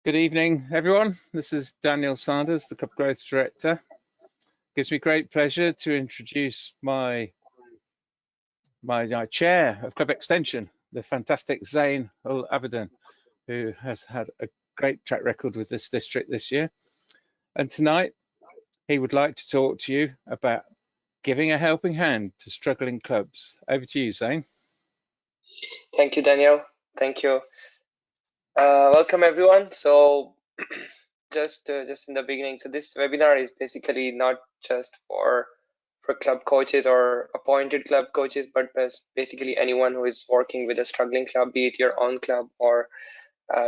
Good evening, everyone. This is Daniel Sanders, the Club Growth Director. It gives me great pleasure to introduce my chair of Club Extension, the fantastic Zain Ul Abidin, who has had a great track record with this district this year. And tonight, he would like to talk to you about giving a helping hand to struggling clubs. Over to you, Zain. Thank you, Daniel. Thank you. Welcome, everyone. So, just in the beginning, so this webinar is basically not just for club coaches or appointed club coaches, but basically anyone who is working with a struggling club, be it your own club or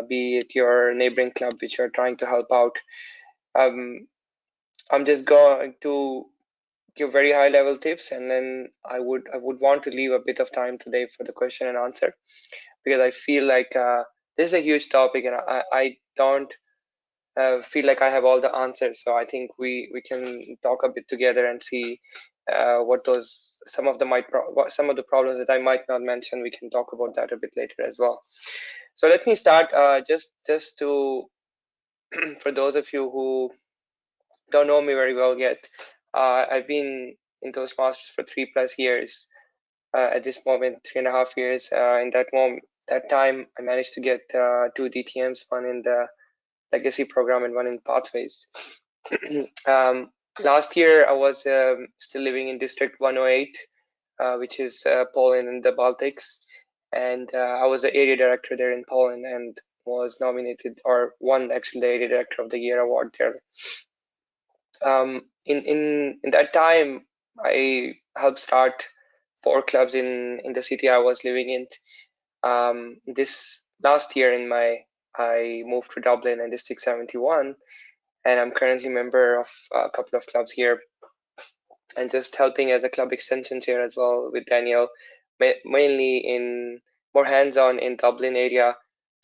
be it your neighboring club, which you're trying to help out. I'm just going to give very high level tips, and then I would want to leave a bit of time today for the question and answer, because I feel like this is a huge topic, and I don't feel like I have all the answers. So I think we can talk a bit together and see what some of the problems that I might not mention. We can talk about that a bit later as well. So let me start just to for those of you who don't know me very well yet. I've been in Toastmasters for 3+ years. At this moment, 3.5 years. In that time, I managed to get 2 DTMs, one in the legacy program and one in pathways. Last year, I was still living in District 108, which is Poland and the Baltics, and I was the area director there in Poland and was nominated, or won actually, the area director of the year award there. In that time, I helped start 4 clubs in the city I was living in. This last year I moved to Dublin and District 71, and I'm currently a member of a couple of clubs here, and just helping as a club extension chair as well with Daniel, mainly in more hands-on in Dublin area,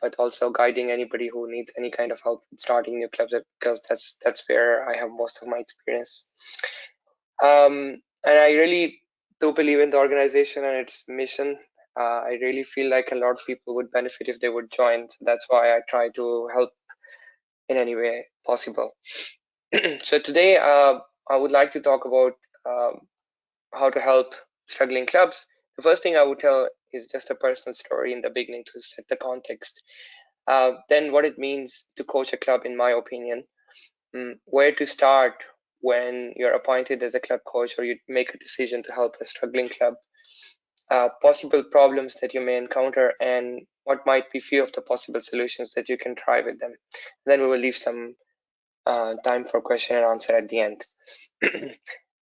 but also guiding anybody who needs any kind of help with starting new clubs, because that's where I have most of my experience. And I really do believe in the organization and its mission. I really feel like a lot of people would benefit if they would join. So that's why I try to help in any way possible. So today, I would like to talk about how to help struggling clubs. The first thing I would tell is just a personal story in the beginning to set the context. Then what it means to coach a club, in my opinion, where to start when you're appointed as a club coach or you make a decision to help a struggling club, possible problems that you may encounter, and what might be few of the possible solutions that you can try with them. Then we will leave some time for question and answer at the end.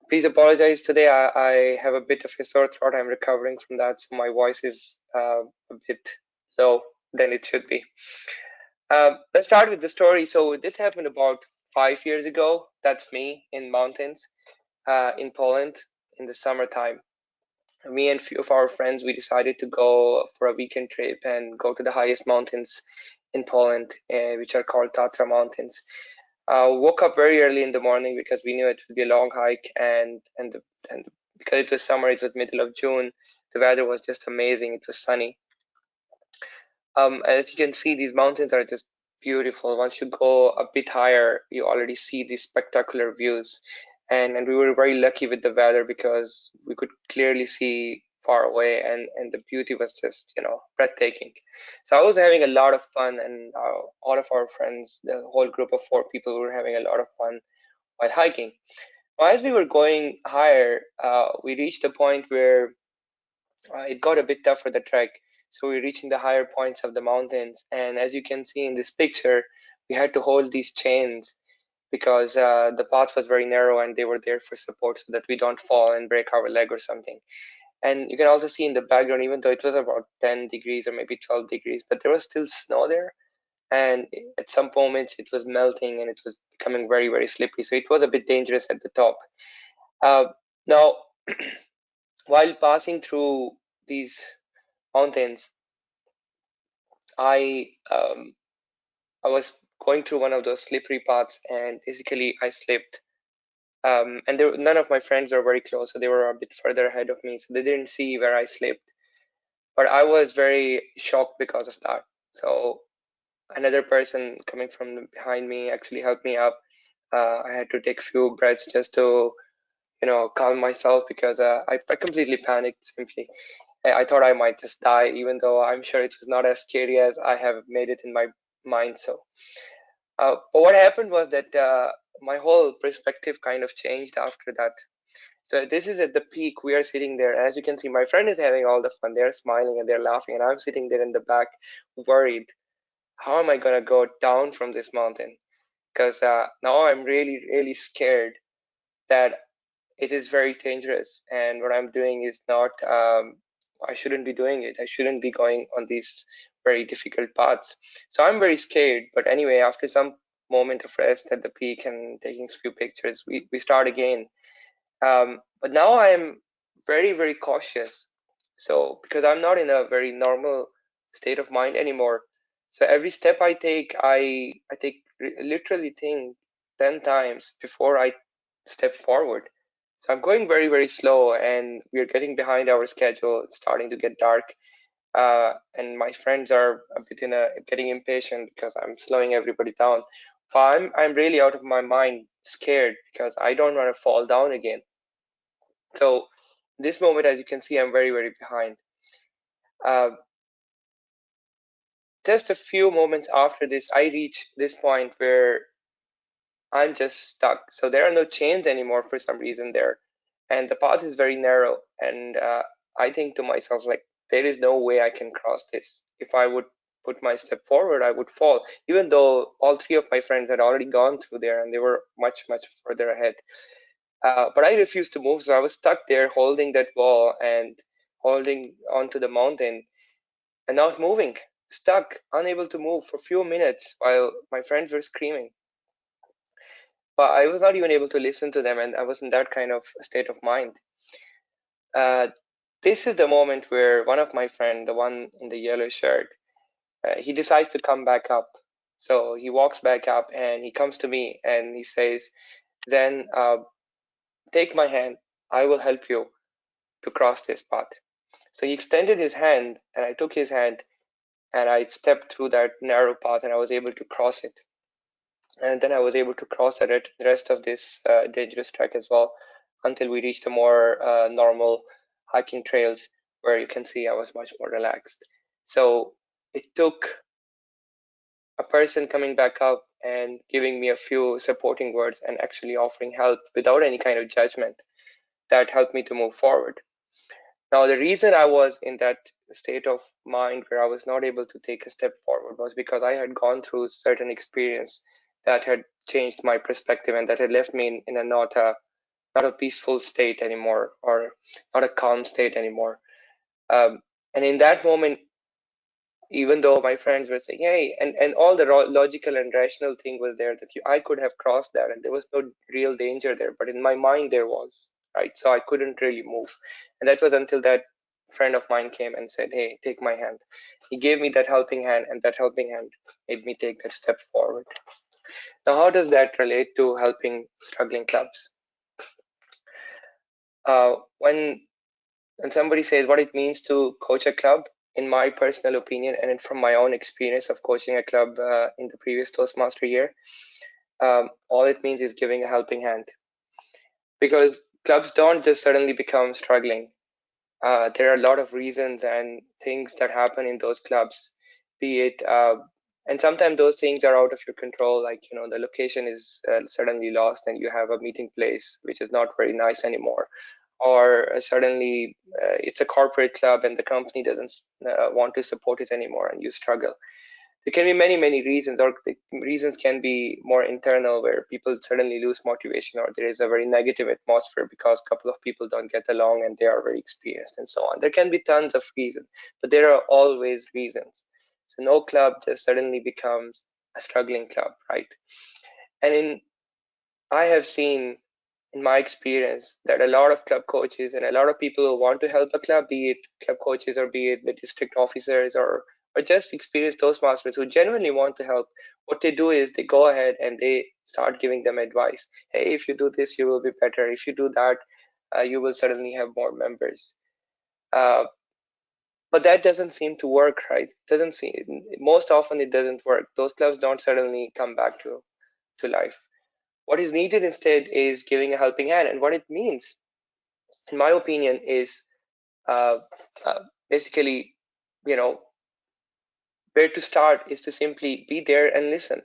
Please apologize today. I have a bit of a sore throat. I'm recovering from that, so my voice is a bit low than it should be. Let's start with the story. So this happened about 5 years ago. That's me in mountains in Poland in the summertime. Me and a few of our friends, we decided to go for a weekend trip and go to the highest mountains in Poland, which are called Tatra Mountains. Woke up very early in the morning because we knew it would be a long hike, and because it was summer, it was middle of June. The weather was just amazing. It was sunny. As you can see, these mountains are just beautiful. Once you go a bit higher, you already see these spectacular views. And we were very lucky with the weather because we could clearly see far away, and the beauty was just, breathtaking. So I was having a lot of fun, and all of our friends, the whole group of 4 people, were having a lot of fun while hiking. As we were going higher, we reached a point where it got a bit tough for the trek. So we're reaching the higher points of the mountains, and as you can see in this picture, we had to hold these chains because the path was very narrow and they were there for support so that we don't fall and break our leg or something. And you can also see in the background, even though it was about 10 degrees or maybe 12 degrees, but there was still snow there. And at some moments it was melting and it was becoming very, very slippery. So it was a bit dangerous at the top. Now, while passing through these mountains, I was going through one of those slippery paths, and basically I slipped. And none of my friends were very close, so they were a bit further ahead of me, so they didn't see where I slipped. But I was very shocked because of that. So another person coming from behind me actually helped me up. I had to take few breaths just to calm myself because I completely panicked simply. I thought I might just die, even though I'm sure it was not as scary as I have made it in my mind. So, but what happened was that my whole perspective kind of changed after that. So this is at the peak. We are sitting there. As you can see, my friend is having all the fun. They're smiling and they're laughing, and I'm sitting there in the back, worried. How am I gonna go down from this mountain? Because now I'm really, really scared that it is very dangerous, and what I'm doing is not. I shouldn't be doing it. I shouldn't be going on these very difficult paths. So I'm very scared. But anyway, after some moment of rest at the peak and taking a few pictures, we start again. But now I am very, very cautious. So because I'm not in a very normal state of mind anymore. So every step I take, I take literally think 10 times before I step forward. So I'm going very, very slow, and we're getting behind our schedule. It's starting to get dark, and my friends are a bit getting impatient because I'm slowing everybody down. But I'm really out of my mind, scared because I don't want to fall down again. So this moment, as you can see, I'm very, very behind. Uh, just a few moments after this, I reach this point where I'm just stuck. So there are no chains anymore for some reason there, and the path is very narrow. And I think to myself, like, there is no way I can cross this. If I would put my step forward, I would fall. Even though all three of my friends had already gone through there and they were much, much further ahead. But I refused to move, so I was stuck there holding that wall and holding onto the mountain and not moving, stuck, unable to move for a few minutes while my friends were screaming. But I was not even able to listen to them, and I was in that kind of state of mind. Uh, this is the moment where one of my friend, the one in the yellow shirt, he decides to come back up. So he walks back up and he comes to me and he says, "Then take my hand. I will help you to cross this path." So he extended his hand, and I took his hand, and I stepped through that narrow path, and I was able to cross it. And then I was able to cross the rest of this dangerous track as well until we reached the more normal hiking trails where you can see I was much more relaxed. So it took a person coming back up and giving me a few supporting words and actually offering help without any kind of judgment that helped me to move forward. Now, the reason I was in that state of mind where I was not able to take a step forward was because I had gone through certain experience that had changed my perspective and that had left me in a not a peaceful state anymore, or not a calm state anymore. And in that moment, even though my friends were saying, "Hey," and all the logical and rational thing was there that I could have crossed that and there was no real danger there, but in my mind there was, right? So I couldn't really move, and that was until that friend of mine came and said, "Hey, take my hand." He gave me that helping hand, and that helping hand made me take that step forward. Now, how does that relate to helping struggling clubs? When somebody says what it means to coach a club, in my personal opinion and from my own experience of coaching a club in the previous Toastmaster year, all it means is giving a helping hand. Because clubs don't just suddenly become struggling. There are a lot of reasons and things that happen in those clubs, be it, and sometimes those things are out of your control, like, the location is suddenly lost and you have a meeting place which is not very nice anymore, or suddenly it's a corporate club and the company doesn't want to support it anymore and you struggle. There can be many, many reasons, or the reasons can be more internal where people suddenly lose motivation, or there is a very negative atmosphere because a couple of people don't get along and they are very experienced and so on. There can be tons of reasons, but there are always reasons. So no club just suddenly becomes a struggling club, right? And I have seen in my experience that a lot of club coaches and a lot of people who want to help a club, be it club coaches or be it the district officers or just experienced Toastmasters who genuinely want to help, what they do is they go ahead and they start giving them advice. Hey, if you do this, you will be better. If you do that, you will suddenly have more members. Uh, But that doesn't seem to work, right? Doesn't seem, most often it doesn't work. Those clubs don't suddenly come back to life. What is needed instead is giving a helping hand. And what it means, in my opinion, is uh, basically, you know, where to start is to simply be there and listen.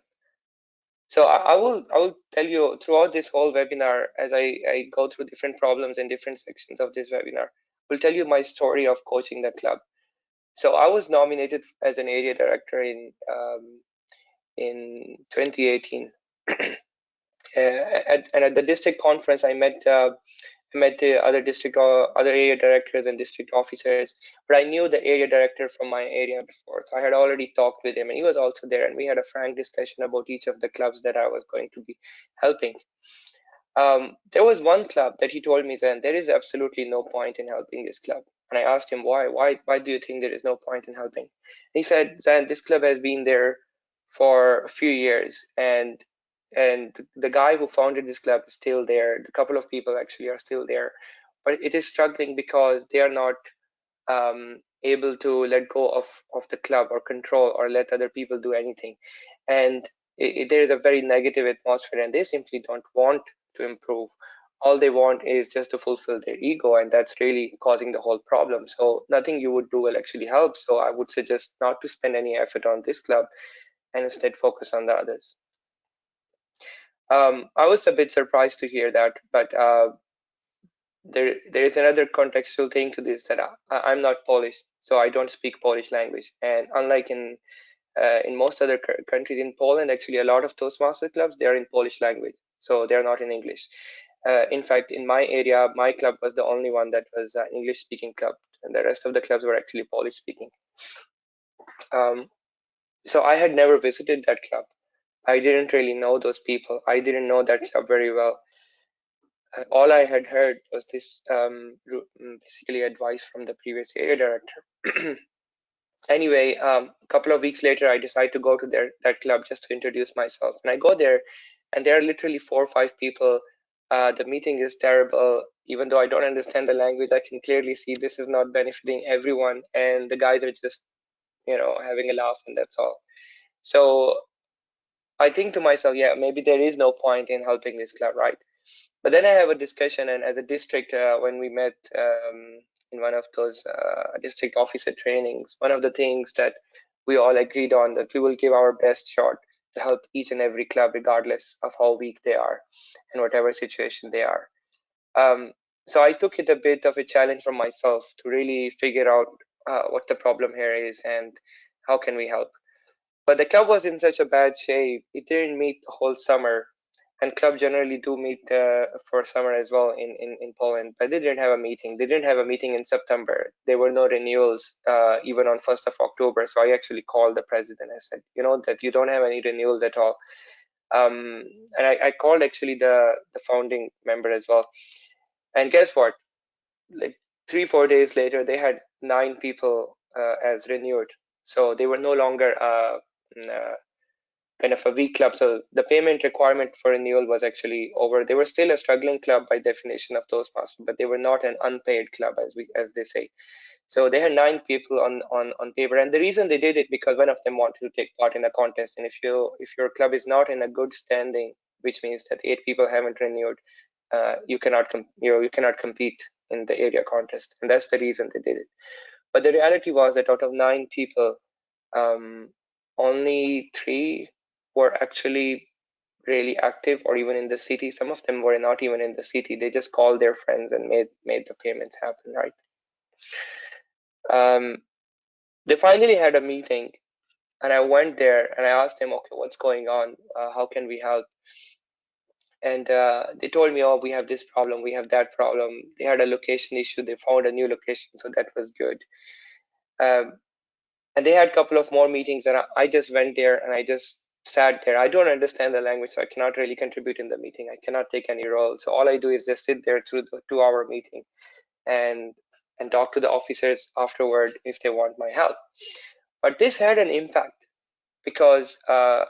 So I will tell you throughout this whole webinar, as I go through different problems in different sections of this webinar, will tell you my story of coaching the club. So I was nominated as an area director in 2018. And at the district conference, I met the other district or other area directors and district officers, but I knew the area director from my area before. So I had already talked with him, and he was also there, and we had a frank discussion about each of the clubs that I was going to be helping. There was one club that he told me, Zan, there is absolutely no point in helping this club. And I asked him why. Why do you think there is no point in helping? He said, Zan, this club has been there for a few years, and the guy who founded this club is still there. The couple of people actually are still there, but it is struggling because they are not able to let go of the club or control or let other people do anything. And there is a very negative atmosphere, and they simply don't want to improve. All they want is just to fulfill their ego, and that's really causing the whole problem. So nothing you would do will actually help. So I would suggest not to spend any effort on this club and instead focus on the others. I was a bit surprised to hear that, but there is another contextual thing to this, that I'm not Polish, so I don't speak Polish language. And unlike in most other countries, in Poland, actually a lot of Toastmaster clubs, they are in Polish language, so they are not in English. In fact, in my area, my club was the only one that was an English speaking club, and the rest of the clubs were actually Polish speaking. Um, so I had never visited that club. I didn't really know those people. I didn't know that club very well. All I had heard was this basically advice from the previous area director. Anyway, a couple of weeks later, I decided to go to that club just to introduce myself. And I go there, and there are literally 4 or 5 people. The meeting is terrible. Even though I don't understand the language, I can clearly see this is not benefiting everyone. And the guys are just, having a laugh, and that's all. So I think to myself, yeah, maybe there is no point in helping this club, right? But then I have a discussion, and as a district, when we met in one of those district officer trainings, one of the things that we all agreed on, that we will give our best shot to help each and every club, regardless of how weak they are and whatever situation they are. Um, so I took it a bit of a challenge for myself to really figure out what the problem here is and how can we help. But the club was in such a bad shape; it didn't meet the whole summer, and club generally do meet for summer as well in Poland, but they didn't have a meeting. They didn't have a meeting in September. There were no renewals even on 1st of October. So I actually called the president. I said, that you don't have any renewals at all. Um, and I called actually the founding member as well. And guess what? Like 3 4 days later, they had 9 people as renewed. So they were no longer kind of a weak club. So the payment requirement for renewal was actually over. They were still a struggling club by definition of Toastmasters, but they were not an unpaid club, as they say. So they had 9 people on paper, and the reason they did it because one of them wanted to take part in a contest. And if your club is not in a good standing, which means that 8 people haven't renewed, you cannot you cannot compete in the area contest, and that's the reason they did it. But the reality was that out of 9 people, um, only 3 were actually really active or even in the city. Some of them were not even in the city. They just called their friends and made the payments happen, right? They finally had a meeting, and I went there and I asked them, okay, what's going on? How can we help? And they told me, oh, we have this problem, we have that problem. They had a location issue. They found a new location, so that was good. Um, and they had a couple of more meetings, and I just went there and I just sat there. I don't understand the language, so I cannot really contribute in the meeting. I cannot take any role. So all I do is just sit there through the 2 hour meeting and talk to the officers afterward if they want my help. But this had an impact because, and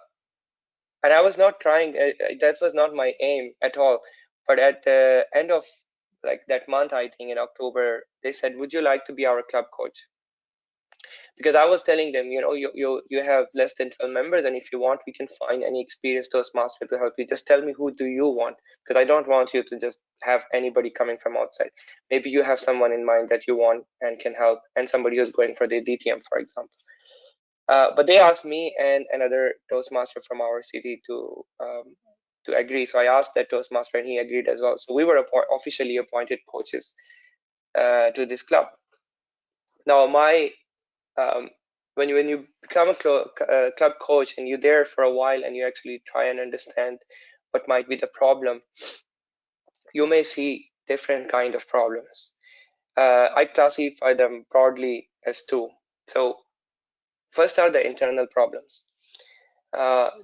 I was not trying. That was not my aim at all. But at the end of like that month, I think in October, they said, "Would you like to be our club coach?" Because I was telling them, you have less than 12 members, and if you want, we can find any experienced Toastmaster to help you. Just tell me, who do you want? Because I don't want you to just have anybody coming from outside. Maybe you have someone in mind that you want and can help, and somebody who's going for the DTM, for example. But they asked me and another Toastmaster from our city to agree. So I asked that Toastmaster, and he agreed as well. So we were officially appointed coaches to this club. Now, when you become a club coach and you're there for a while and you actually try and understand what might be the problem, you may see different kind of problems. I classify them broadly as two. So first are the internal problems.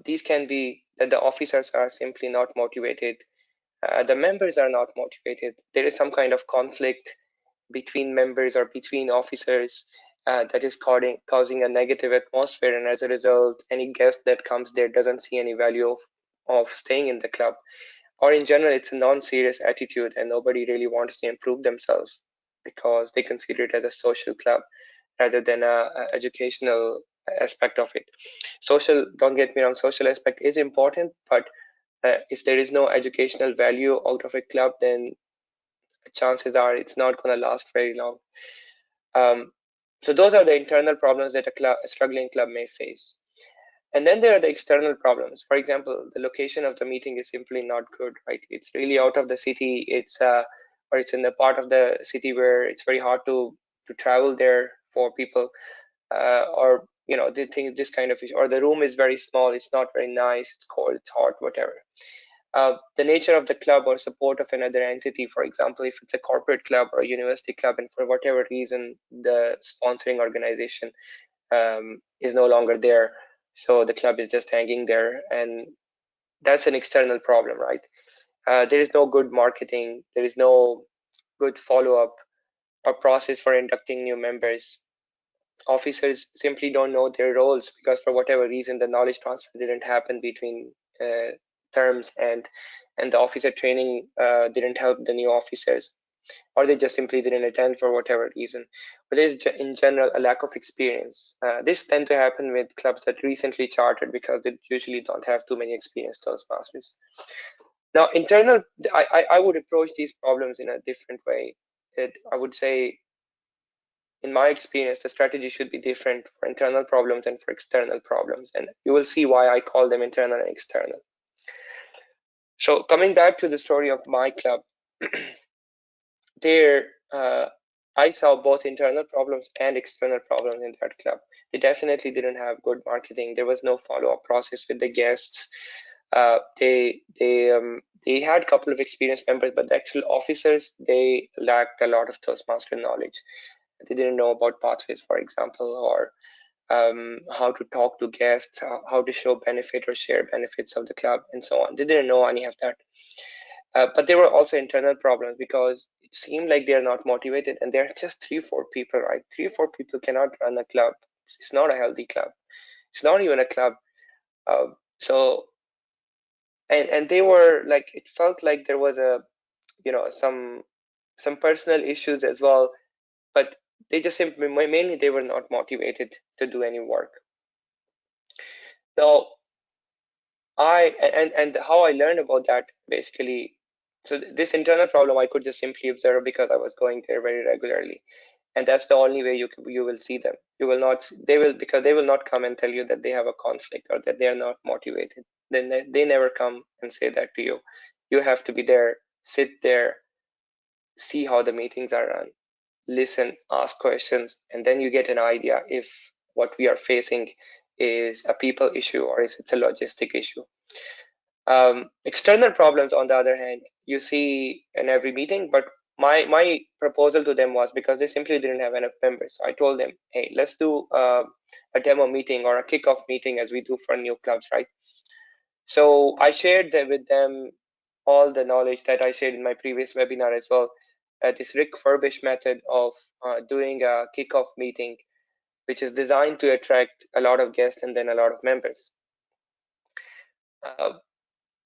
These can be that the officers are simply not motivated. The members are not motivated. There is some kind of conflict between members or between officers that is causing a negative atmosphere, and as a result, any guest that comes there doesn't see any value of staying in the club. Or in general, it's a non-serious attitude, and nobody really wants to improve themselves because they consider it as a social club rather than a educational aspect of it. Social, don't get me wrong, social aspect is important, but if there is no educational value out of a club, then chances are it's not going to last very long. So those are the internal problems that a struggling club may face. And then there are the external problems. For example, the location of the meeting is simply not good, right? It's really out of the city. Or it's in the part of the city where it's very hard to travel there for people, or they think this kind of issue, or the room is very small. It's not very nice. It's cold. It's hot. Whatever. The nature of the club or support of another entity, for example, if it's a corporate club or a university club, and for whatever reason the sponsoring organization is no longer there, so the club is just hanging there, and that's an external problem, right? There is no good marketing, there is no good follow-up or process for inducting new members. Officers simply don't know their roles because for whatever reason the knowledge transfer didn't happen between terms, and the officer training didn't help the new officers, or they just simply didn't attend for whatever reason. But there's in general a lack of experience. This tend to happen with clubs that recently chartered because they usually don't have too many experienced Toastmasters. Now, internal, I would approach these problems in a different way. I would say, in my experience, the strategy should be different for internal problems and for external problems. And you will see why I call them internal and external. So coming back to the story of my club, there I saw both internal problems and external problems in that club. They definitely didn't have good marketing. There was no follow-up process with the guests. They had a couple of experienced members, but the actual officers, they lacked a lot of Toastmaster knowledge. They didn't know about pathways, for example, or how to talk to guests, how to show benefit or share benefits of the club, and so on. They didn't know any of that. But there were also internal problems because it seemed like they're not motivated, and they're just 3 or 4 people, right? 3 or 4 people cannot run a club. It's not a healthy club. It's not even a club. Uh, so and they were like, it felt like there was some personal issues as well, but they just simply, mainly they were not motivated to do any work. Now and how I learned about that, basically, so this internal problem I could just simply observe because I was going there very regularly, and that's the only way you will see them. You will not, they will, because they will not come and tell you that they have a conflict or that they are not motivated. Then they never come and say that to you. You have to be there, sit there, see how the meetings are run, listen, ask questions, and then you get an idea if what we are facing is a people issue or is it's a logistic issue. External problems, on the other hand, you see in every meeting, but my proposal to them was, because they simply didn't have enough members. So I told them, hey, let's do a demo meeting or a kickoff meeting as we do for new clubs, right? So I shared with them all the knowledge that I shared in my previous webinar as well. This Rick Furbish method of doing a kickoff meeting, which is designed to attract a lot of guests and then a lot of members.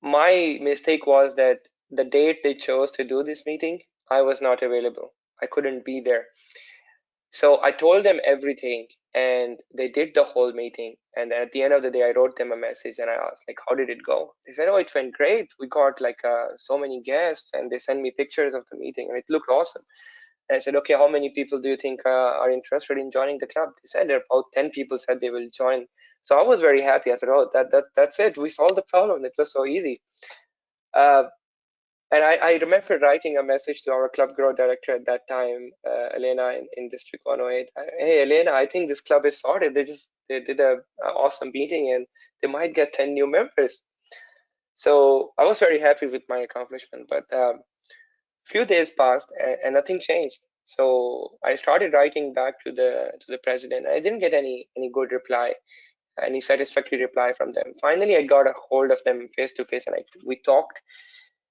My mistake was that the date they chose to do this meeting, I was not available. I couldn't be there. So I told them everything, and they did the whole meeting. And at the end of the day, I wrote them a message and I asked, like, how did it go? They said, oh, it went great. We got like so many guests, and they sent me pictures of the meeting, and it looked awesome. And I said, okay, how many people do you think are interested in joining the club? They said about 10 people said they will join. So I was very happy. I said, oh, that's it. We solved the problem. It was so easy. Uh, and I remember writing a message to our club growth director at that time, Elena in District 108. Hey, Elena, I think this club is sorted. They did a awesome meeting, and they might get 10 new members. So I was very happy with my accomplishment. But few days passed, and nothing changed. So I started writing back to the president. I didn't get any good reply, any satisfactory reply from them. Finally, I got a hold of them face to face, and we talked.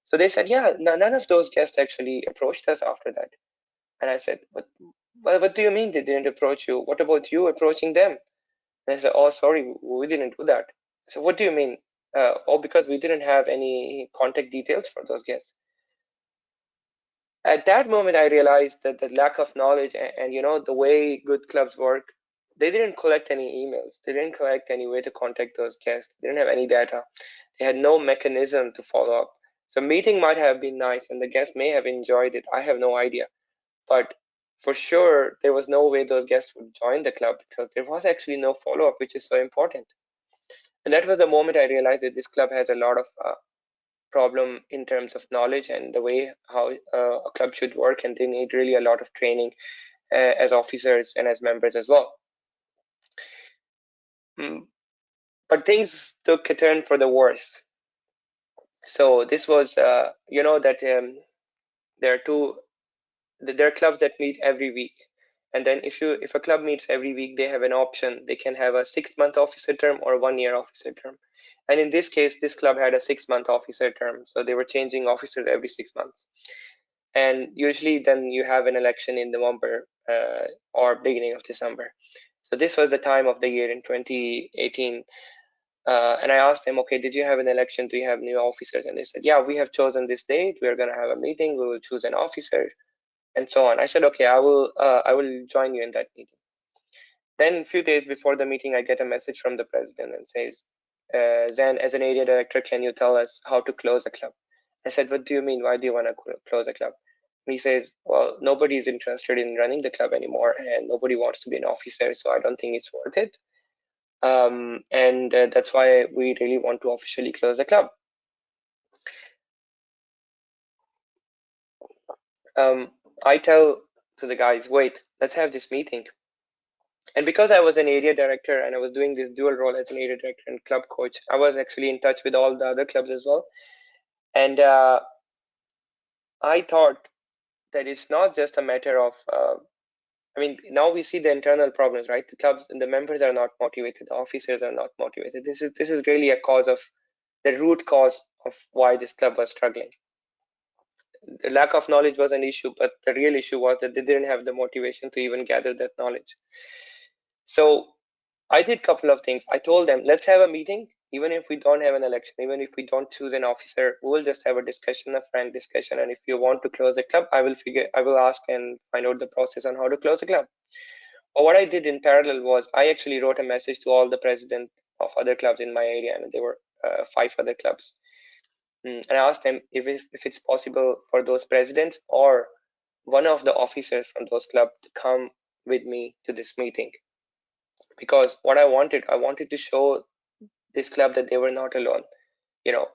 So they said, yeah, none of those guests actually approached us after that. And I said, what do you mean they didn't approach you? What about you approaching them? And they said, oh, sorry, we didn't do that. So what do you mean? Oh, because we didn't have any contact details for those guests. At that moment, I realized that the lack of knowledge and the way good clubs work, they didn't collect any emails. They didn't collect any way to contact those guests. They didn't have any data. They had no mechanism to follow up. So meeting might have been nice and the guests may have enjoyed it. I have no idea. But for sure, there was no way those guests would join the club because there was actually no follow up, which is so important. And that was the moment I realized that this club has a lot of problem in terms of knowledge and the way how a club should work, and they need really a lot of training as officers and as members as well. Mm, but things took a turn for the worse. So this was, that there are there are clubs that meet every week, and then if a club meets every week, they have an option. They can have a 6-month officer term or a 1-year officer term. And in this case, this club had a 6-month officer term, so they were changing officers every 6 months. And usually, then you have an election in November or beginning of December. So this was the time of the year in 2018. And I asked them, okay, did you have an election? Do you have new officers? And they said, yeah, we have chosen this date. We are going to have a meeting. We will choose an officer, and so on. I said, okay, I will join you in that meeting. Then a few days before the meeting, I get a message from the president and says, Zain, as an area director, can you tell us how to close a club? I said, what do you mean? Why do you want to close a club? And he says, well, nobody is interested in running the club anymore, and nobody wants to be an officer, so I don't think it's worth it. And that's why we really want to officially close the club. I tell to the guys, wait, let's have this meeting. And because I was an area director and I was doing this dual role as an area director and club coach, I was actually in touch with all the other clubs as well. And I thought that it's not just a matter of, now we see the internal problems, right? The clubs and the members are not motivated, the officers are not motivated. This is really a cause of the root cause of why this club was struggling. The lack of knowledge was an issue, but the real issue was that they didn't have the motivation to even gather that knowledge. So I did a couple of things. I told them, let's have a meeting, even if we don't have an election, even if we don't choose an officer, we'll just have a discussion, a frank discussion. And if you want to close the club, I will ask and find out the process on how to close the club. But what I did in parallel was I actually wrote a message to all the presidents of other clubs in my area, and there were 5 other clubs. And I asked them if it's possible for those presidents or one of the officers from those clubs to come with me to this meeting. Because what I wanted to show this club that they were not alone. You know,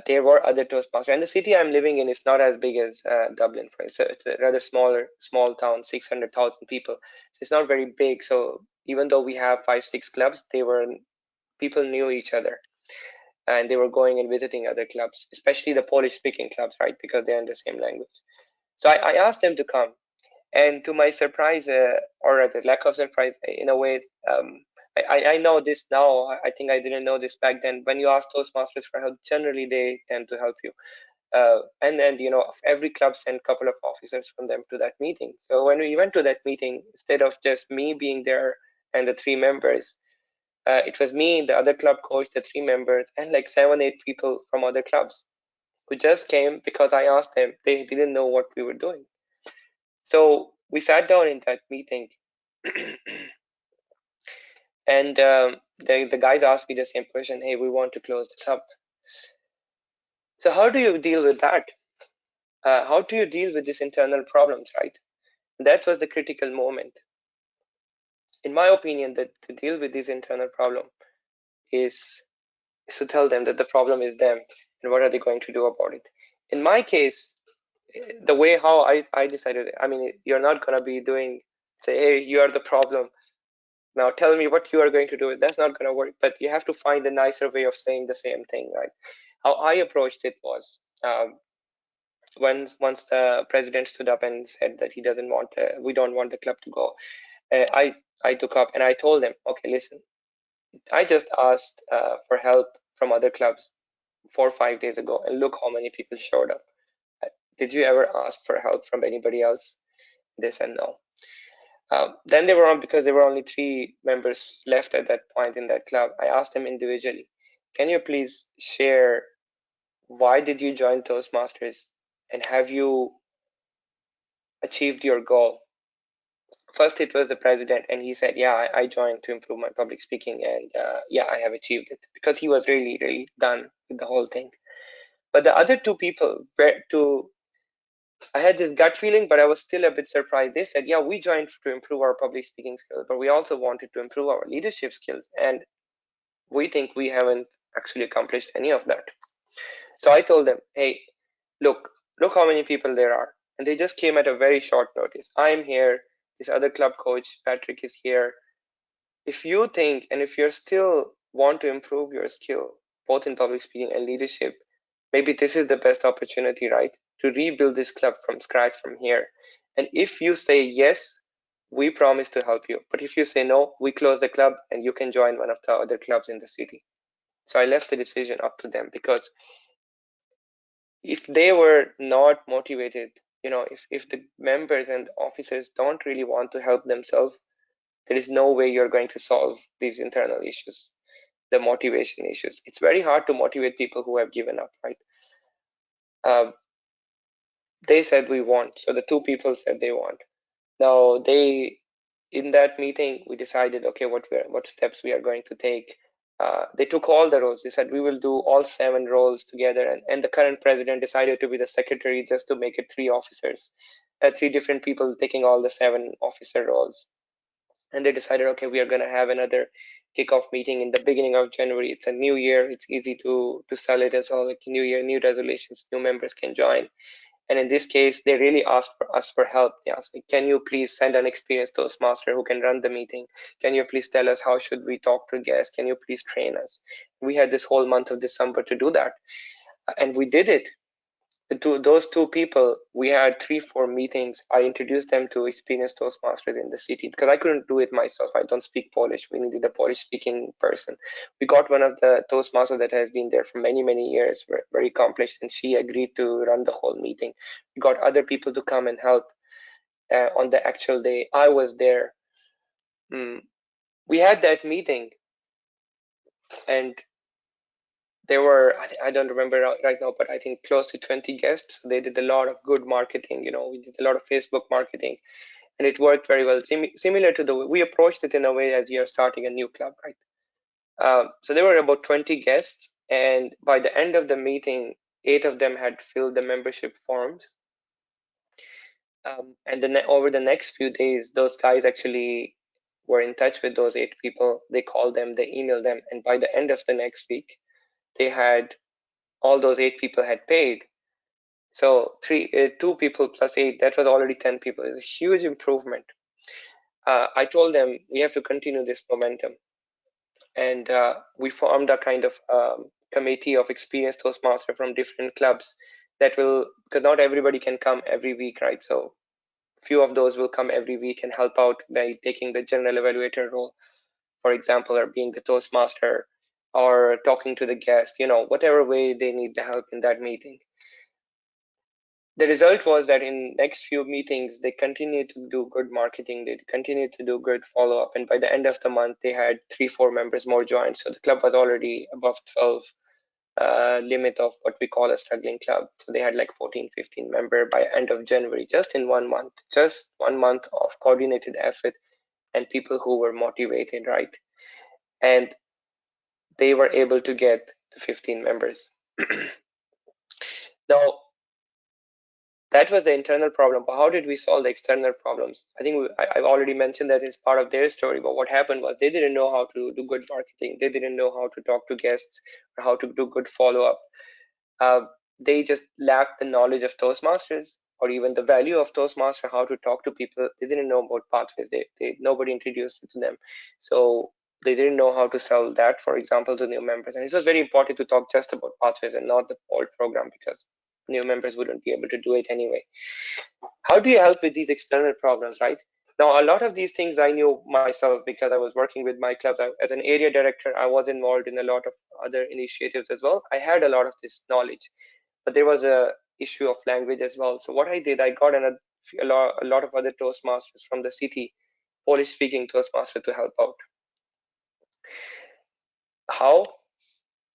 there were other Toastmasters, and the city I'm living in is not as big as Dublin. For so it's a rather small town, 600,000 people. So it's not very big. So even though we have 5, 6 clubs, people knew each other, and they were going and visiting other clubs, especially the Polish-speaking clubs, right? Because they're in the same language. So I asked them to come, and to my surprise, or rather lack of surprise, in a way, I know this now. I think I didn't know this back then. When you ask Toastmasters for help, generally they tend to help you. And then, every club sent a couple of officers from them to that meeting. So when we went to that meeting, instead of just me being there and the 3 members, it was me, the other club coach, the 3 members, and like 7, 8 people from other clubs who just came because I asked them. They didn't know what we were doing. So we sat down in that meeting, and the guys asked me the same question. Hey, we want to close this up. So how do you deal with that? How do you deal with these internal problems, right? That was the critical moment. In my opinion, that to deal with this internal problem is to tell them that the problem is them and what are they going to do about it. In my case, the way how I decided, I mean, you're not going to be doing, say, hey, you are the problem. Now tell me what you are going to do. That's not going to work. But you have to find a nicer way of saying the same thing, right? How I approached it was once the president stood up and said that he doesn't want, we don't want the club to go. I took up and I told them, okay, listen, I just asked for help from other clubs 4 or 5 days ago, and look how many people showed up. Did you ever ask for help from anybody else? They said no. Then they were on, because there were only 3 members left at that point in that club. I asked them individually, can you please share why did you join Toastmasters and have you achieved your goal? First, it was the president, and he said, yeah, I joined to improve my public speaking, and yeah, I have achieved it, because he was really, really done with the whole thing. But the other 2 people were to, I had this gut feeling, but I was still a bit surprised. They said, yeah, we joined to improve our public speaking skills, but we also wanted to improve our leadership skills. And we think we haven't actually accomplished any of that. So I told them, hey, look how many people there are. And they just came at a very short notice. I'm here. This other club coach, Patrick, is here. If you think, and if you're still want to improve your skill, both in public speaking and leadership, maybe this is the best opportunity, right? To rebuild this club from scratch from here. And if you say yes, we promise to help you. But if you say no, we close the club and you can join one of the other clubs in the city. So I left the decision up to them, because if they were not motivated, if the members and officers don't really want to help themselves, there is no way you're going to solve these internal issues, the motivation issues. It's very hard to motivate people who have given up, right? They said we want. So the 2 people said they want. Now in that meeting, we decided, okay, what steps we are going to take. They took all the roles. They said we will do all 7 roles together, and the current president decided to be the secretary just to make it 3 officers, 3 different people taking all the 7 officer roles. And they decided, okay, we are going to have another kickoff meeting in the beginning of January. It's a new year. It's easy to sell it as well. Like new year, new resolutions, new members can join. And in this case, they really asked for us for help. They asked, can you please send an experienced Toastmaster who can run the meeting? Can you please tell us how should we talk to guests? Can you please train us? We had this whole month of December to do that. And we did it. Those 2 people, we had 3 or 4 meetings. I introduced them to experienced Toastmasters in the city, because I couldn't do it myself. I don't speak Polish. We needed a Polish speaking person. We got one of the Toastmasters that has been there for many, many years, very accomplished, and she agreed to run the whole meeting. We got other people to come and help on the actual day. I was there. We had that meeting, and there were, I don't remember right now, but I think close to 20 guests. They did a lot of good marketing. We did a lot of Facebook marketing, and it worked very well. Similar to the way we approached it, in a way as you're starting a new club, right? So there were about 20 guests, and by the end of the meeting, 8 of them had filled the membership forms. And then over the next few days, those guys actually were in touch with those 8 people. They called them, they emailed them, and by the end of the next week, they had all those 8 people had paid. So 2 people plus 8, that was already 10 people. It's a huge improvement. I told them we have to continue this momentum, and we formed a kind of committee of experienced Toastmasters from different clubs that will, because not everybody can come every week, right? So few of those will come every week and help out by taking the general evaluator role, for example, or being the Toastmaster, or talking to the guest, whatever way they need the help in that meeting. The result was that in next few meetings, they continued to do good marketing. They continued to do good follow-up. And by the end of the month, they had 3, 4 members more joined. So the club was already above 12 limit of what we call a struggling club. So they had like 14, 15 member by end of January, just in 1 month, just 1 month of coordinated effort and people who were motivated, right? And they were able to get to 15 members. Now, that was the internal problem. But how did we solve the external problems? I think I've already mentioned that it's part of their story. But what happened was they didn't know how to do good marketing. They didn't know how to talk to guests or how to do good follow up. Uh, they just lacked the knowledge of Toastmasters or even the value of Toastmaster, how to talk to people. They didn't know about pathways. Nobody introduced it to them. So they didn't know how to sell that, for example, to new members. And it was very important to talk just about pathways and not the old program because new members wouldn't be able to do it anyway. How do you help with these external problems, right? Now, a lot of these things I knew myself because I was working with my clubs. As an area director, I was involved in a lot of other initiatives as well. I had a lot of this knowledge, but there was a issue of language as well. So what I did, I got a lot of other Toastmasters from the city, Polish-speaking Toastmasters to help out. How?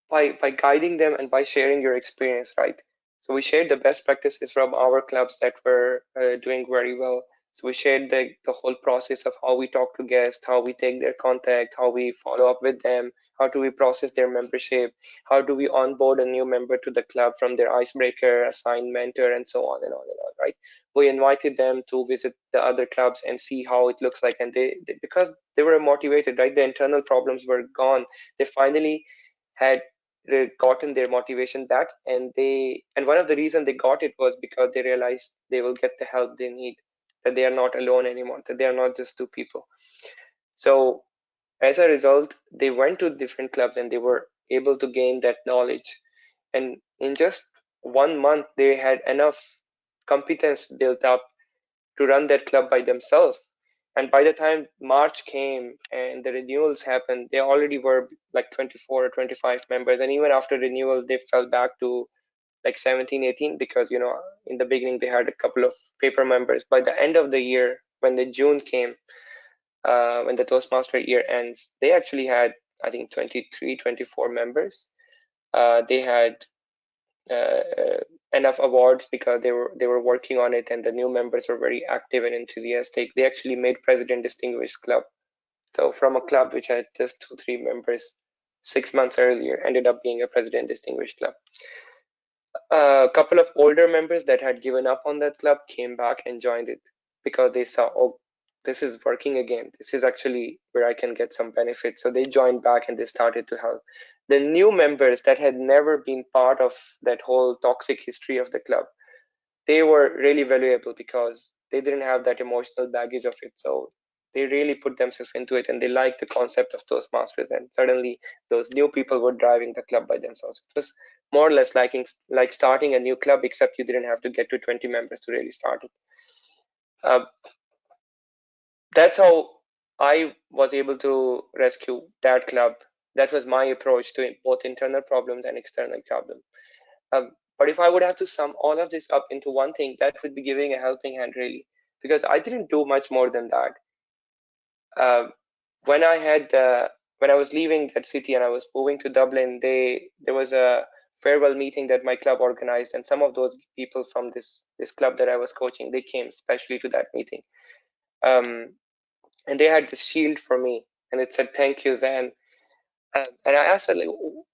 By guiding them and by sharing your experience, right? So we shared the best practices from our clubs that were doing very well. So we shared the whole process of how we talk to guests, how we take their contact, how we follow up with them, how do we process their membership, how do we onboard a new member to the club from their icebreaker, assigned mentor, and so on and on and on, right? We invited them to visit the other clubs and see how it looks like, and they because they were motivated, right? The internal problems were gone. They finally had gotten their motivation back, and one of the reasons they got it was because they realized they will get the help they need, that they are not alone anymore, that they are not just two people. So as a result, they went to different clubs and they were able to gain that knowledge, and in just 1 month they had enough competence built up to run that club by themselves. And by the time March came and the renewals happened, they already were like 24 or 25 members. And even after renewal, they fell back to like 17, 18 because, in the beginning they had a couple of paper members. By the end of the year, when the June came, when the Toastmaster year ends, they actually had, I think, 23, 24 members. They had uh, enough awards because they were working on it, and the new members were very active and enthusiastic. They actually made President Distinguished Club. So from a club which had just 2, 3 members 6 months earlier, ended up being a President Distinguished Club. A couple of older members that had given up on that club came back and joined it because they saw, oh, this is working again. This is actually where I can get some benefit. So they joined back and they started to help. The new members that had never been part of that whole toxic history of the club, they were really valuable because they didn't have that emotional baggage of it. So they really put themselves into it and they liked the concept of Toastmasters. And suddenly those new people were driving the club by themselves. It was more or less like starting a new club, except you didn't have to get to 20 members to really start it. Uh, that's how I was able to rescue that club. That was my approach to both internal problems and external problems. But if I would have to sum all of this up into one thing, that would be giving a helping hand, really, because I didn't do much more than that. Uh, when I had when I was leaving that city and I was moving to Dublin, there was a farewell meeting that my club organized, and some of those people from this club that I was coaching, they came especially to that meeting, um, and they had this shield for me, and it said "Thank you, Zan." And I asked her like,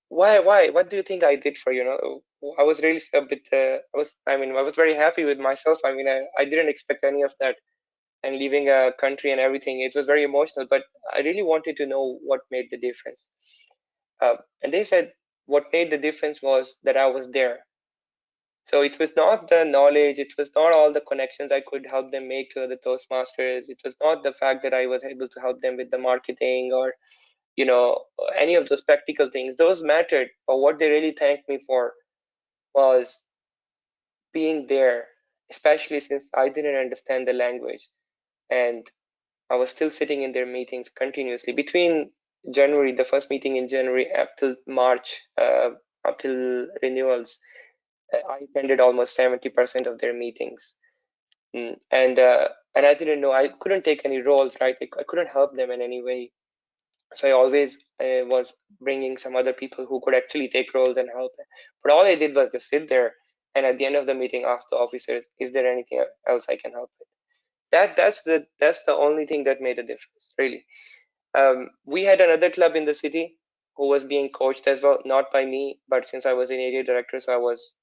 why? What do you think I did for you? I was really a bit. I was very happy with myself. I mean, I didn't expect any of that, and leaving a country and everything. It was very emotional, but I really wanted to know what made the difference. And they said what made the difference was that I was there. So it was not the knowledge, it was not all the connections I could help them make to the Toastmasters. It was not the fact that I was able to help them with the marketing or any of those practical things. Those mattered, but what they really thanked me for was being there, especially since I didn't understand the language and I was still sitting in their meetings continuously between January, the first meeting in January, up till March, up till renewals. I attended almost 70% of their meetings. And I didn't know, I couldn't take any roles, right? I couldn't help them in any way. So I always was bringing some other people who could actually take roles and help. But all I did was just sit there and at the end of the meeting ask the officers, is there anything else I can help with? That's the only thing that made a difference, really. We had another club in the city who was being coached as well, not by me, but since I was an area director, so I was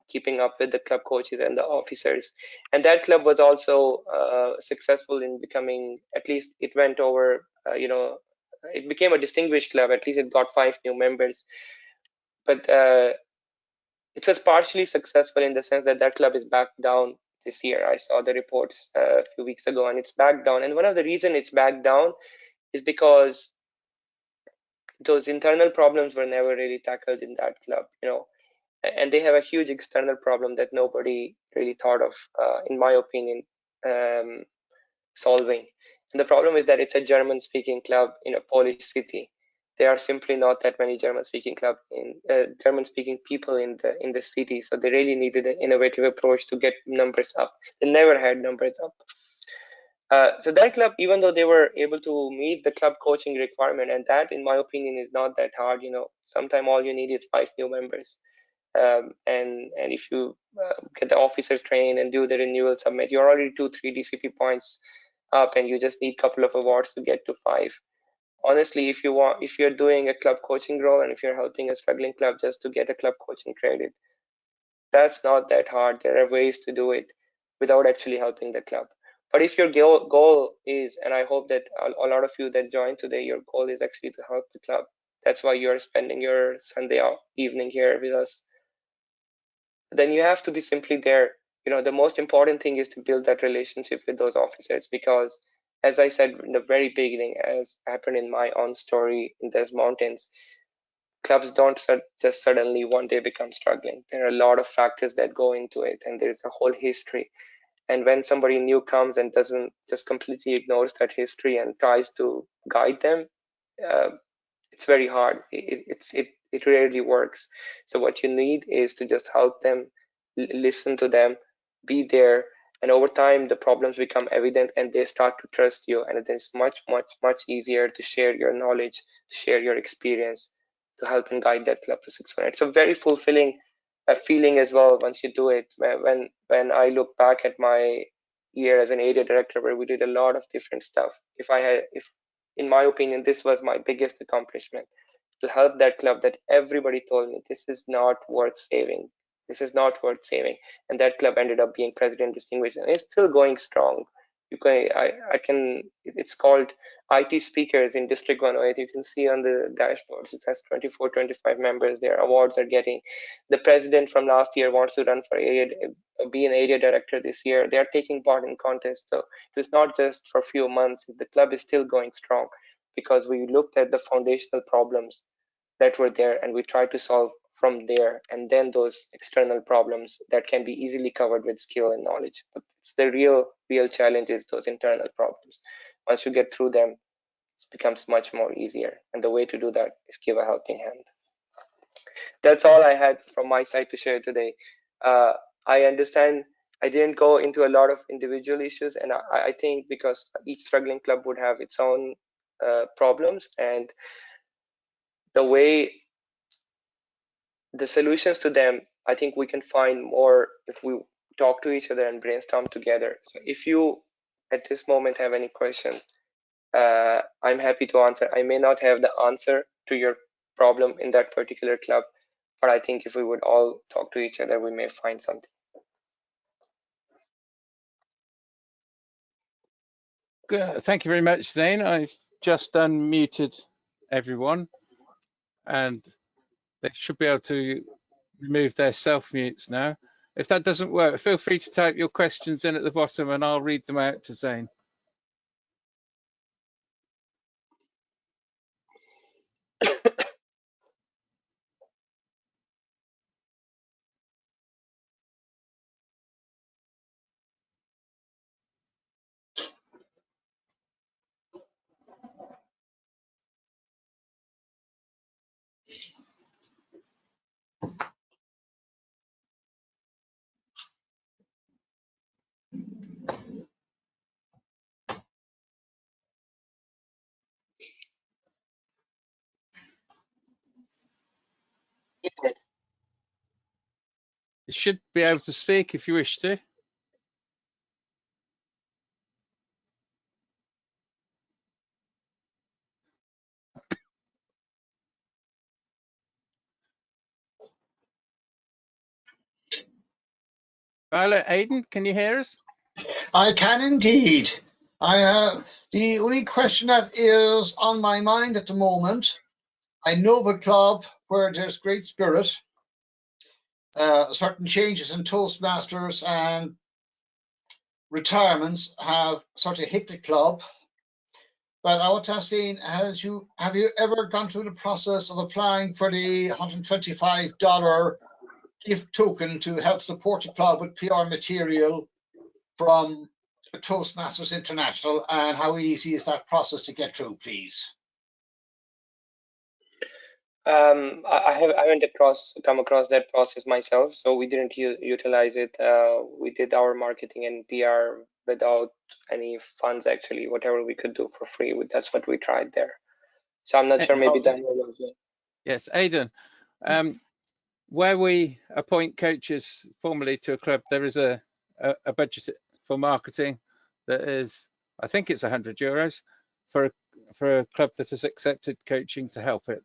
keeping up with the club coaches and the officers. And that club was also successful in becoming, at least it went over, it became a distinguished club. At least it got 5 new members. But it was partially successful in the sense that that club is back down this year. I saw the reports a few weeks ago, and it's back down. And one of the reason it's back down is because those internal problems were never really tackled in that club, and they have a huge external problem that nobody really thought of, in my opinion, um, solving. And the problem is that it's a German-speaking club in a Polish city. There are simply not that many German-speaking people in the city, so they really needed an innovative approach to get numbers up. They never had numbers up. So that club, even though they were able to meet the club coaching requirement, and that, in my opinion, is not that hard. Sometimes all you need is 5 new members, and if you get the officers trained and do the renewal submit, you're already 2, 3 DCP points up, and you just need a couple of awards to get to 5. Honestly, if you're doing a club coaching role and if you're helping a struggling club just to get a club coaching credit, that's not that hard. There are ways to do it without actually helping the club. But if your goal is, and I hope that a lot of you that joined today, your goal is actually to help the club. That's why you're spending your Sunday evening here with us. Then you have to be simply there. The most important thing is to build that relationship with those officers, because as I said in the very beginning, as happened in my own story in those mountains, clubs don't just suddenly one day become struggling. There are a lot of factors that go into it, and there's a whole history. And when somebody new comes and doesn't, just completely ignores that history and tries to guide them, uh, it's very hard. It rarely works. So what you need is to just help them, listen to them, be there, and over time the problems become evident and they start to trust you, and it is much much much easier to share your knowledge, to share your experience, to help and guide that club to success. It's a very fulfilling feeling as well once you do it. When I look back at my year as an area director, where we did a lot of different stuff, if in my opinion, this was my biggest accomplishment, to help that club that everybody told me this is not worth saving. This is not worth saving. And that club ended up being president distinguished and it's still going strong. I can, it's called IT speakers in District 108. You can see on the dashboards, it has 24, 25 members. Their awards are getting. The president from last year wants to run for area, be an area director this year. They are taking part in contests. So it's not just for a few months. The club is still going strong because we looked at the foundational problems that were there and we tried to solve from there, and then those external problems that can be easily covered with skill and knowledge. But it's the real challenge is those internal problems. Once you get through them, it becomes much more easier, and the way to do that is give a helping hand. That's all I had from my side to share today. uh, I understand I didn't go into a lot of individual issues, and I think because each struggling club would have its own problems, and the way the solutions to them, I think we can find more if we talk to each other and brainstorm together. So if you at this moment have any question, I'm happy to answer. I may not have the answer to your problem in that particular club, but I think if we would all talk to each other, we may find something. Thank you very much, Zain. I've just unmuted everyone and they should be able to remove their self-mutes now. If that doesn't work, feel free to type your questions in at the bottom and I'll read them out to Zain. You should be able to speak if you wish to. Violet, Aidan, can you hear us? I can indeed. The only question that is on my mind at the moment, I know the club where there's great spirit, certain changes in Toastmasters and retirements have sort of hit the club. But I want to ask Zain, have you ever gone through the process of applying for the $125 gift token to help support the club with PR material from Toastmasters International, and how easy is that process to get through, please? I haven't come across that process myself, so we didn't utilize it. We did our marketing and PR without any funds, actually. Whatever we could do for free, that's what we tried there. So I'm not sure, maybe Daniel was it. Yes, Aidan. Where we appoint coaches formally to a club, there is a budget for marketing that is, I think it's €100 for a club that has accepted coaching to help it.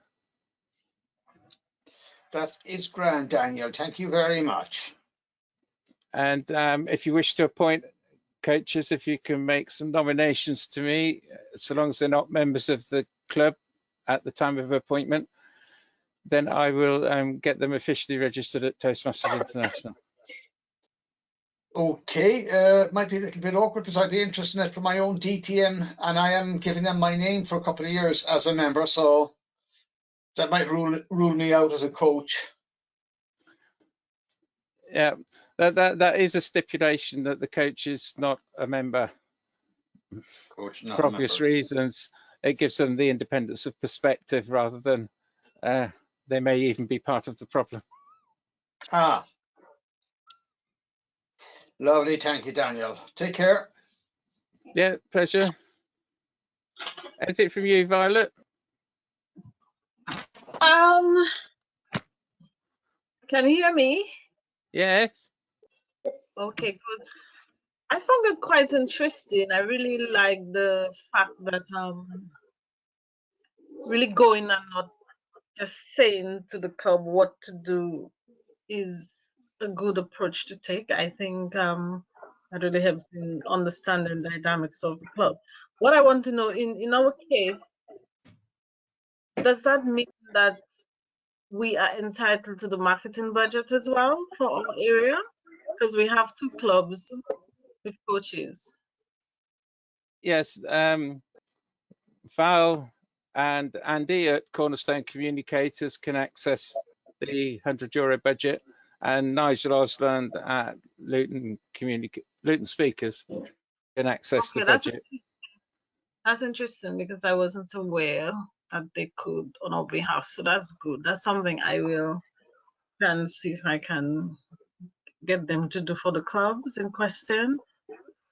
That is grand, Daniel. Thank you very much. And if you wish to appoint coaches, if you can make some nominations to me, so long as they're not members of the club at the time of appointment, then I will get them officially registered at Toastmasters International. Okay, might be a little bit awkward because I'd be interested in it for my own DTM, and I am giving them my name for a couple of years as a member, so that might rule me out as a coach. Yeah, that is a stipulation that the coach is not a member. Coach, not for a obvious member. reasons. It gives them the independence of perspective rather than they may even be part of the problem. Ah, lovely. Thank you, Daniel. Take care. Yeah, pleasure. Anything from you, Violet? Can you hear me? Yes. Okay, good. I found it quite interesting. I really like the fact that really going and not just saying to the club what to do is a good approach to take. I think that really helps in understanding the dynamics of the club. What I want to know, in our case, does that mean that we are entitled to the marketing budget as well for our area? Because we have 2 clubs with coaches. Yes. Val and Andy at Cornerstone Communicators can access the €100 budget, and Nigel Osland at Luton Speakers can access the budget. That's interesting because I wasn't aware that they could on our behalf. So that's good. That's something I will try and see if I can get them to do for the clubs in question.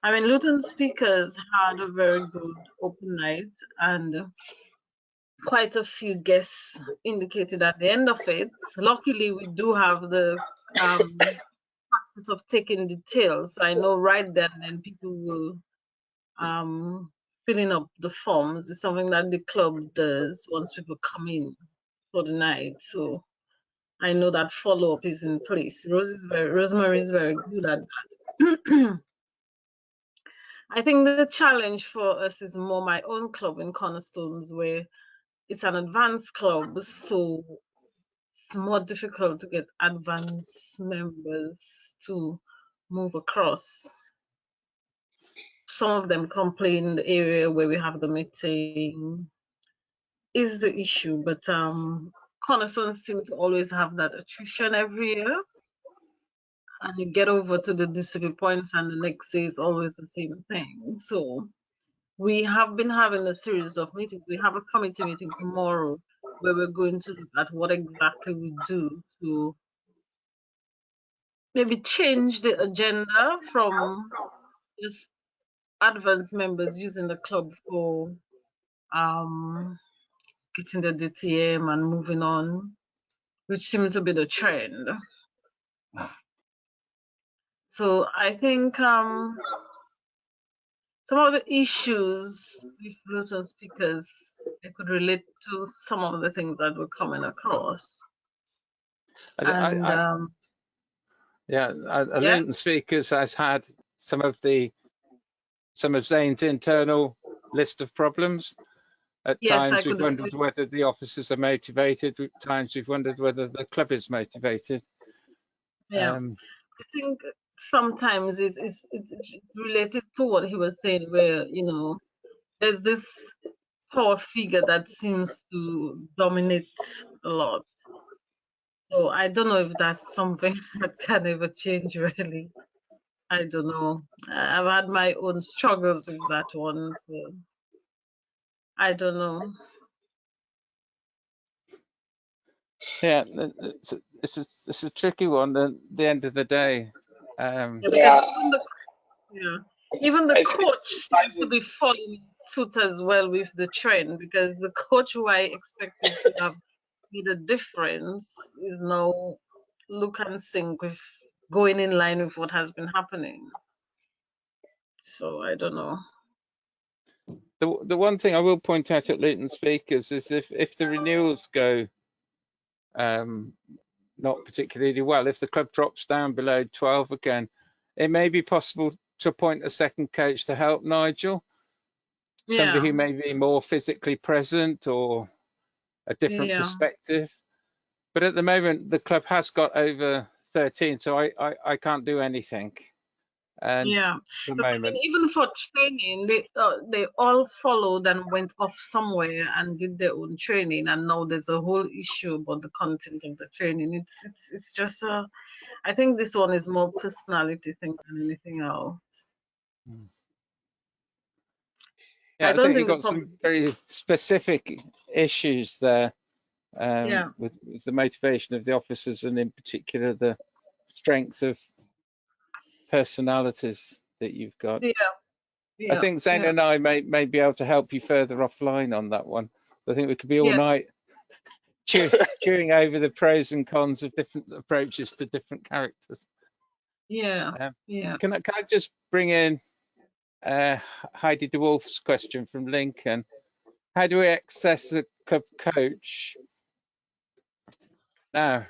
I mean, Luton Speakers had a very good open night, and quite a few guests indicated at the end of it. Luckily, we do have the practice of taking details. So I know right then people will filling up the forms is something that the club does once people come in for the night. So I know that follow-up is in place. Rosemary is very good at that. I think the challenge for us is more my own club in Cornerstones, where it's an advanced club, so it's more difficult to get advanced members to move across. Some of them complain in the area where we have the meeting is the issue, but Cornerstones seem to always have that attrition every year. And you get over to the DCP points and the next day is always the same thing. So we have been having a series of meetings. We have a committee meeting tomorrow where we're going to look at what exactly we do to maybe change the agenda from just advanced members using the club for getting the DTM and moving on, which seems to be the trend. So I think some of the issues with Bluetooth speakers, I could relate to some of the things that we're coming across. And yeah, Luton Speakers has had some of Zain's internal list of problems. At times we've wondered whether the officers are motivated. At times we've wondered whether the club is motivated. Yeah, I think sometimes it's related to what he was saying, where there's this power figure that seems to dominate a lot. So I don't know if that's something that can ever change, really. I don't know. I've had my own struggles with that one, so I don't know. Yeah, it's a tricky one at the end of the day. Even the coach seems to be following suit as well with the trend, because the coach who I expected to have made a difference is now look and sync with going in line with what has been happening. So I don't know. The one thing I will point out at Luton Speakers is if the renewals go not particularly well, if the club drops down below 12 again, it may be possible to appoint a second coach to help Nigel, somebody who may be more physically present or a different perspective. But at the moment, the club has got over 13, so I can't do anything. And the moment, even for training, they all followed and went off somewhere and did their own training, and now there's a whole issue about the content of the training. It's just I think this one is more personality thing than anything else. Yeah, I think you've got some very specific issues there with the motivation of the officers, and in particular the strength of personalities that you've got. I think Zain and I may be able to help you further offline on that one. I think we could be all night chewing over the pros and cons of different approaches to different characters. Can I just bring in Heidi DeWolf's question from Lincoln? How do we access a club coach? Now,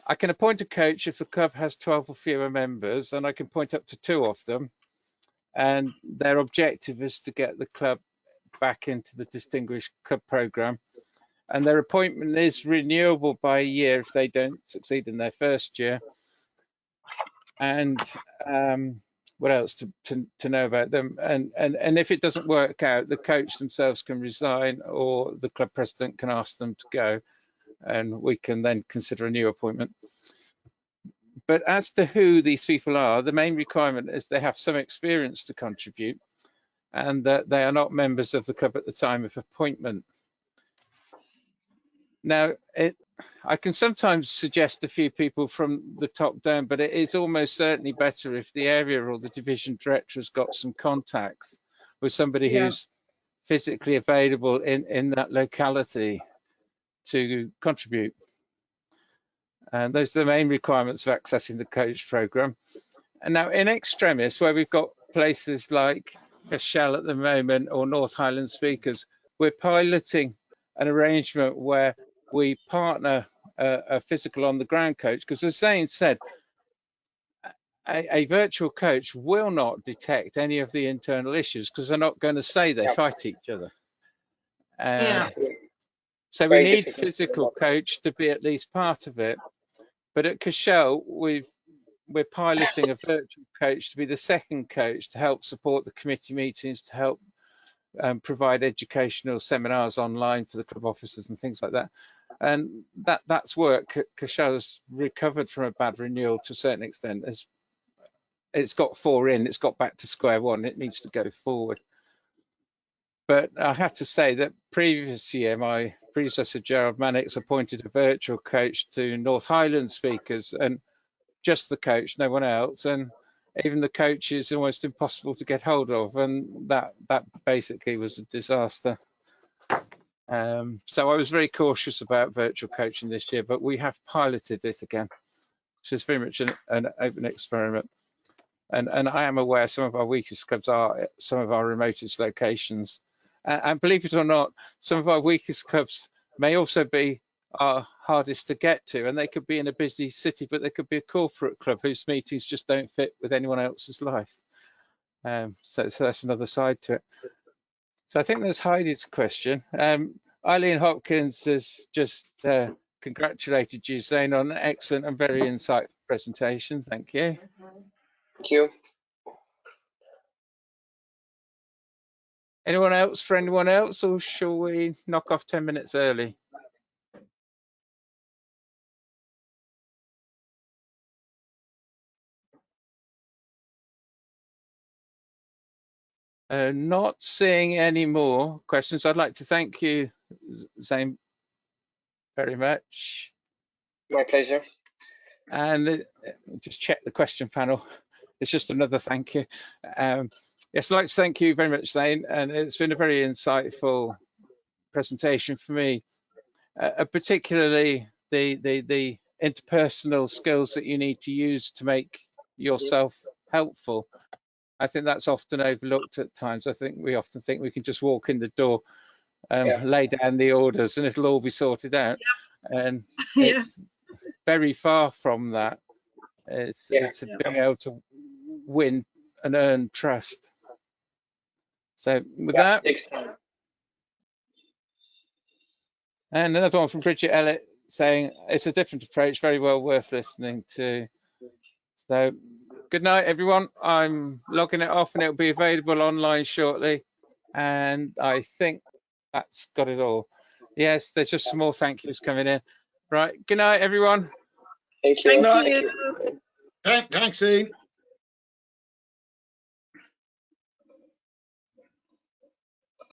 I can appoint a coach if the club has 12 or fewer members, and I can point up to 2 of them. And their objective is to get the club back into the Distinguished Club Programme. And their appointment is renewable by a year if they don't succeed in their first year. And what else to know about them? And if it doesn't work out, the coach themselves can resign, or the club president can ask them to go, and we can then consider a new appointment. But as to who these people are, the main requirement is they have some experience to contribute, and that they are not members of the club at the time of appointment. Now, I can sometimes suggest a few people from the top down, but it is almost certainly better if the area or the division director has got some contacts with somebody who's physically available in that locality to contribute. And those are the main requirements of accessing the coach program. And now in extremis, where we've got places like Cashel at the moment or North Highland Speakers, we're piloting an arrangement where we partner a physical on the ground coach, because as Zain said, a virtual coach will not detect any of the internal issues, because they're not going to say they fight each other. So we need physical coach to be at least part of it. But at Cashel, we're piloting a virtual coach to be the second coach to help support the committee meetings, to help provide educational seminars online for the club officers and things like that. And that's work. Cashel's recovered from a bad renewal to a certain extent. It's got 4 in, it's got back to square one, it needs to go forward. But I have to say that previous year, my predecessor, Gerald Mannix, appointed a virtual coach to North Highland Speakers, and just the coach, no one else. And even the coach is almost impossible to get hold of. And that basically was a disaster. So I was very cautious about virtual coaching this year, but we have piloted it again, which is very much an open experiment. And I am aware some of our weakest clubs are some of our remotest locations. And believe it or not, some of our weakest clubs may also be our hardest to get to, and they could be in a busy city, but they could be a corporate club whose meetings just don't fit with anyone else's life. So that's another side to it. So I think there's Heidi's question. Eileen Hopkins has just congratulated you, Zain, on an excellent and very insightful presentation. Thank you. Thank you. Anyone else for anyone else, or shall we knock off 10 minutes early? Not seeing any more questions. I'd like to thank you, Zain, very much. My pleasure. And just check the question panel. It's just another thank you. Yes, I'd like to thank you very much, Zain, and it's been a very insightful presentation for me, particularly the interpersonal skills that you need to use to make yourself helpful. I think that's often overlooked at times. I think we often think we can just walk in the door, lay down the orders, and it'll all be sorted out. And it's very far from that. It's being able to win and earn trust. So with that, and another one from Bridget Ellett saying it's a different approach, very well worth listening to. So good night, everyone. I'm logging it off and it'll be available online shortly. And I think that's got it all. Yes, there's just some more thank yous coming in. Right. Good night, everyone. Thank you. Thanks, Zain.